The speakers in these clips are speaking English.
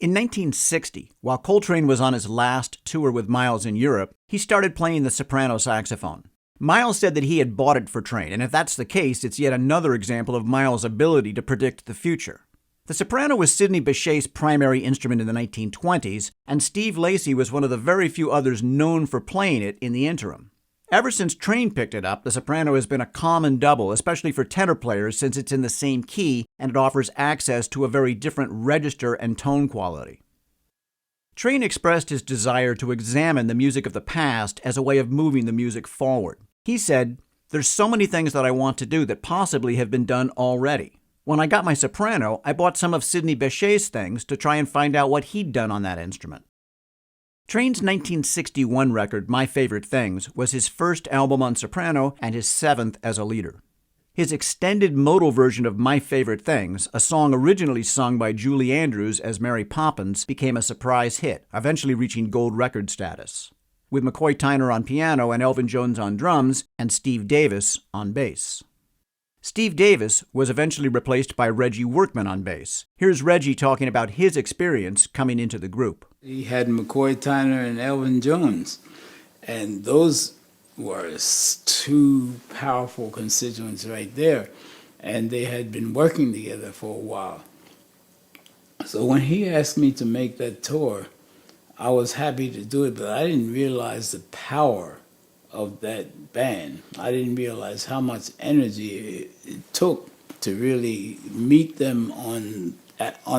In 1960, while Coltrane was on his last tour with Miles in Europe, he started playing the soprano saxophone. Miles said that he had bought it for Train, and if that's the case, it's yet another example of Miles' ability to predict the future. The soprano was Sidney Bechet's primary instrument in the 1920s, and Steve Lacy was one of the very few others known for playing it in the interim. Ever since Train picked it up, the soprano has been a common double, especially for tenor players since it's in the same key and it offers access to a very different register and tone quality. Train expressed his desire to examine the music of the past as a way of moving the music forward. He said, "There's so many things that I want to do that possibly have been done already. When I got my soprano, I bought some of Sidney Bechet's things to try and find out what he'd done on that instrument." Train's 1961 record, My Favorite Things, was his first album on soprano and his seventh as a leader. His extended modal version of My Favorite Things, a song originally sung by Julie Andrews as Mary Poppins, became a surprise hit, eventually reaching gold record status, with McCoy Tyner on piano and Elvin Jones on drums and Steve Davis on bass. Steve Davis was eventually replaced by Reggie Workman on bass. Here's Reggie talking about his experience coming into the group. He had McCoy Tyner and Elvin Jones, and those were two powerful constituents right there, and they had been working together for a while. So when he asked me to make that tour, I was happy to do it, but I didn't realize the power of that band. I didn't realize how much energy it took to really meet them on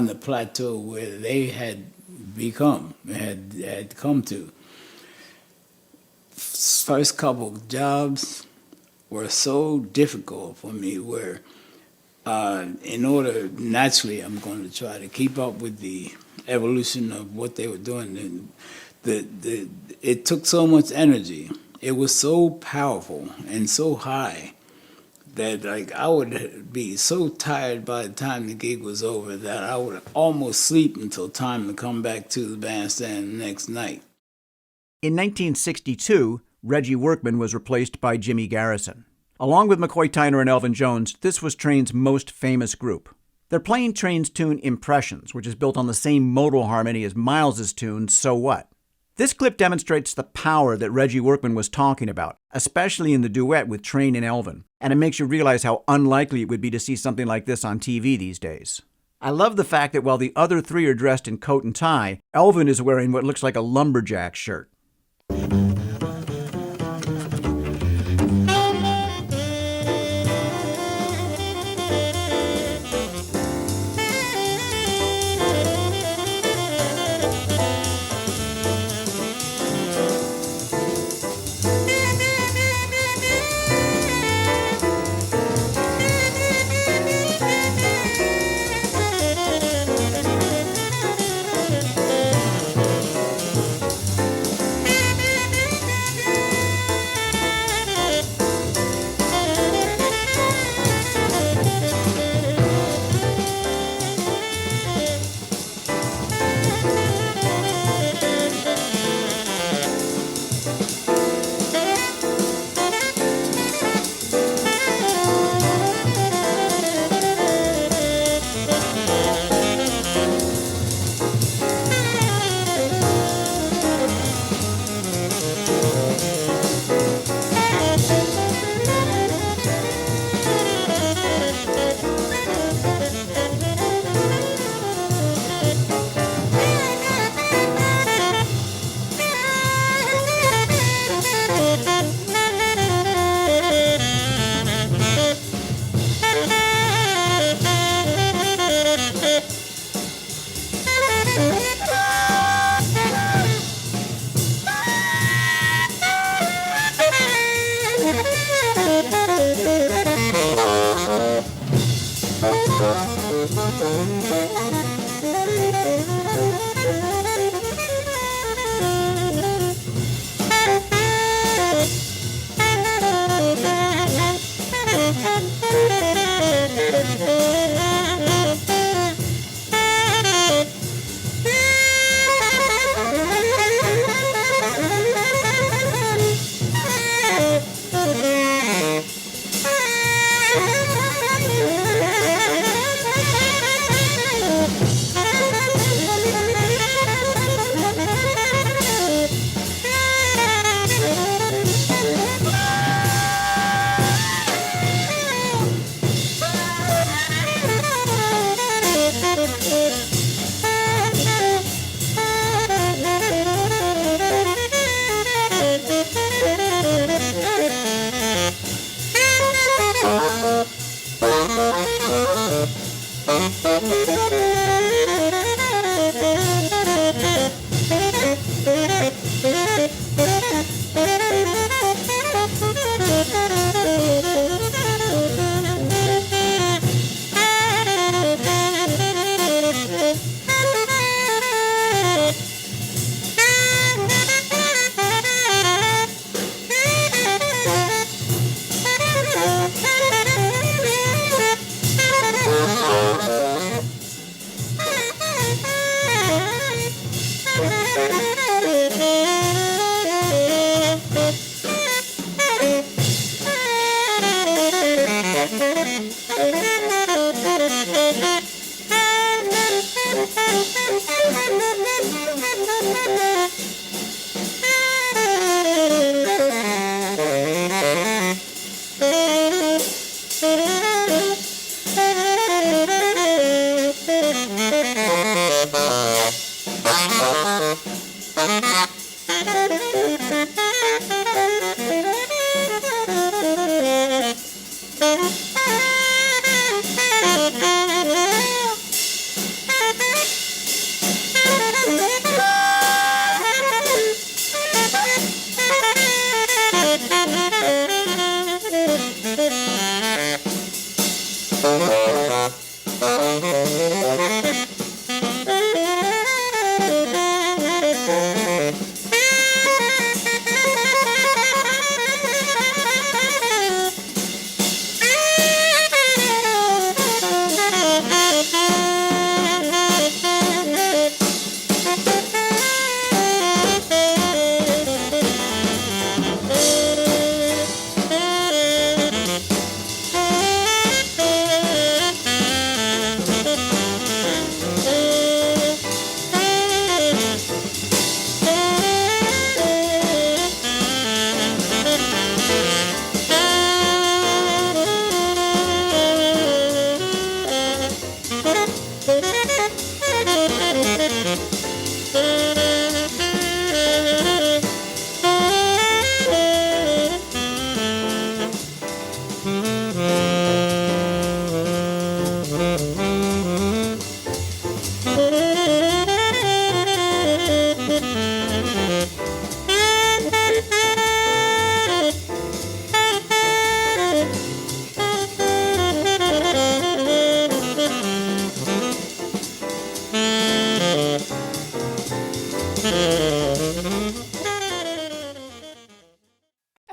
the plateau where they had come to. First couple of jobs were so difficult for me where in order, naturally, I'm going to try to keep up with the evolution of what they were doing. And it took so much energy. It was so powerful and so high that I would be so tired by the time the gig was over that I would almost sleep until time to come back to the bandstand the next night. In 1962, Reggie Workman was replaced by Jimmy Garrison. Along with McCoy Tyner and Elvin Jones, this was Train's most famous group. They're playing Train's tune Impressions, which is built on the same modal harmony as Miles's tune So What. This clip demonstrates the power that Reggie Workman was talking about, especially in the duet with Train and Elvin, and it makes you realize how unlikely it would be to see something like this on TV these days. I love the fact that while the other three are dressed in coat and tie, Elvin is wearing what looks like a lumberjack shirt.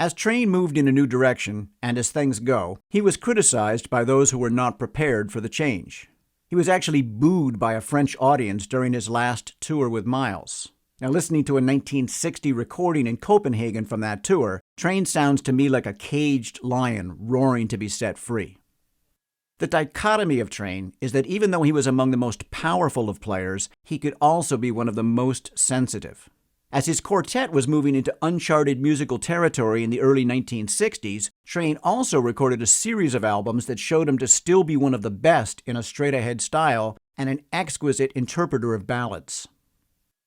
As Train moved in a new direction, and as things go, he was criticized by those who were not prepared for the change. He was actually booed by a French audience during his last tour with Miles. Now, listening to a 1960 recording in Copenhagen from that tour, Train sounds to me like a caged lion roaring to be set free. The dichotomy of Train is that even though he was among the most powerful of players, he could also be one of the most sensitive. As his quartet was moving into uncharted musical territory in the early 1960s, Train also recorded a series of albums that showed him to still be one of the best in a straight-ahead style and an exquisite interpreter of ballads.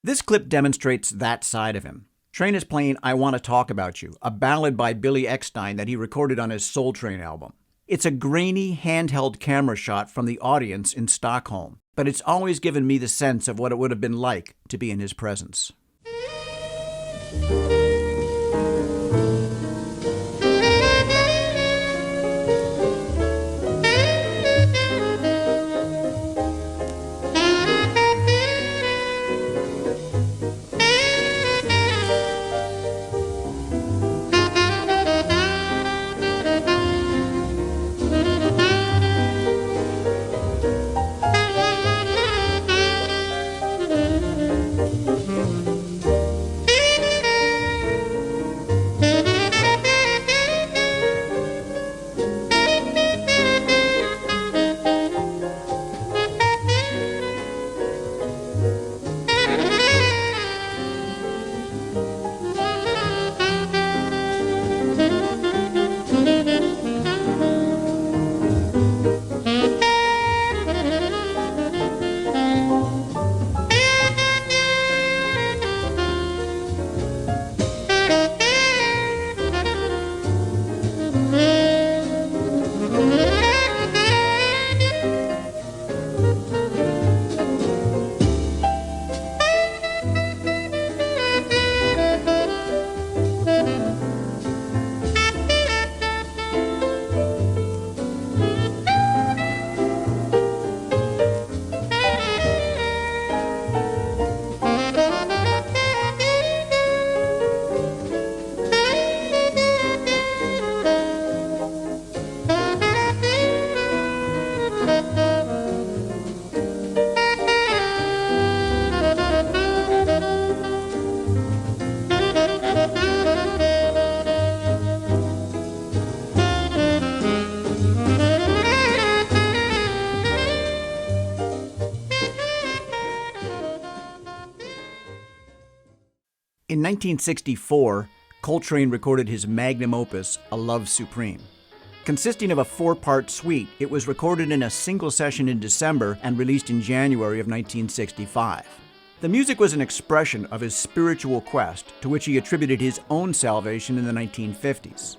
This clip demonstrates that side of him. Train is playing I Want to Talk About You, a ballad by Billy Eckstine that he recorded on his Soul Train album. It's a grainy, handheld camera shot from the audience in Stockholm, but it's always given me the sense of what it would have been like to be in his presence. In 1964, Coltrane recorded his magnum opus, A Love Supreme. Consisting of a 4-part suite, it was recorded in a single session in December and released in January of 1965. The music was an expression of his spiritual quest, to which he attributed his own salvation in the 1950s.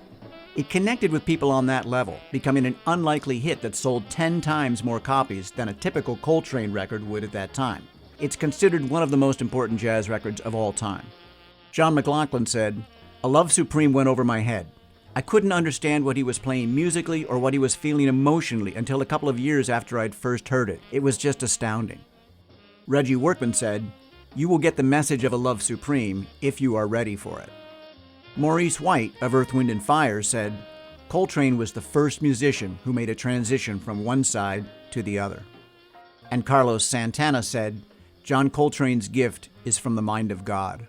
It connected with people on that level, becoming an unlikely hit that sold 10 times more copies than a typical Coltrane record would at that time. It's considered one of the most important jazz records of all time. John McLaughlin said, "A Love Supreme went over my head. I couldn't understand what he was playing musically or what he was feeling emotionally until a couple of years after I'd first heard it. It was just astounding." Reggie Workman said, "You will get the message of A Love Supreme if you are ready for it." Maurice White of Earth, Wind & Fire said, "Coltrane was the first musician who made a transition from one side to the other." And Carlos Santana said, "John Coltrane's gift is from the mind of God."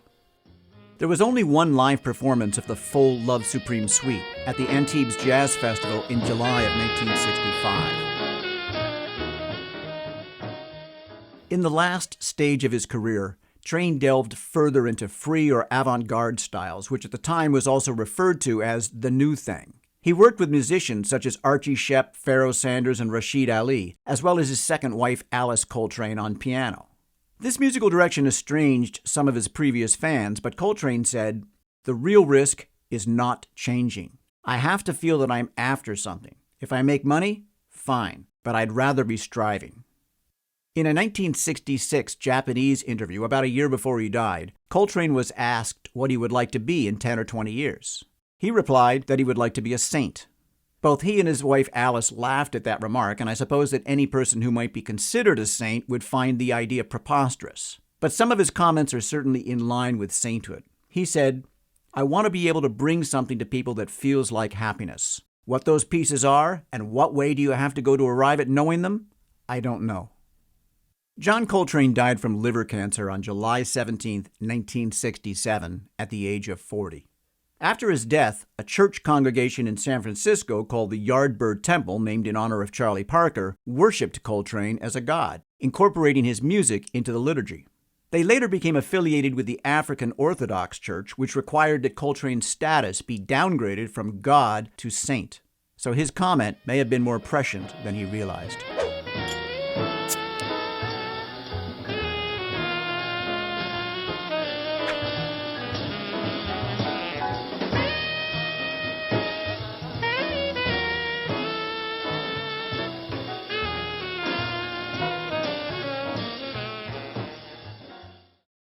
There was only one live performance of the full Love Supreme suite at the Antibes Jazz Festival in July of 1965. In the last stage of his career, Train delved further into free or avant-garde styles, which at the time was also referred to as the new thing. He worked with musicians such as Archie Shepp, Pharoah Sanders, and Rashid Ali, as well as his second wife Alice Coltrane on piano. This musical direction estranged some of his previous fans, but Coltrane said, "The real risk is not changing. I have to feel that I'm after something. If I make money, fine, but I'd rather be striving." In a 1966 Japanese interview about a year before he died, Coltrane was asked what he would like to be in 10 or 20 years. He replied that he would like to be a saint. Both he and his wife Alice laughed at that remark, and I suppose that any person who might be considered a saint would find the idea preposterous. But some of his comments are certainly in line with sainthood. He said, "I want to be able to bring something to people that feels like happiness. What those pieces are, and what way do you have to go to arrive at knowing them, I don't know." John Coltrane died from liver cancer on July 17, 1967, at the age of 40. After his death, a church congregation in San Francisco called the Yardbird Temple, named in honor of Charlie Parker, worshipped Coltrane as a god, incorporating his music into the liturgy. They later became affiliated with the African Orthodox Church, which required that Coltrane's status be downgraded from god to saint. So his comment may have been more prescient than he realized.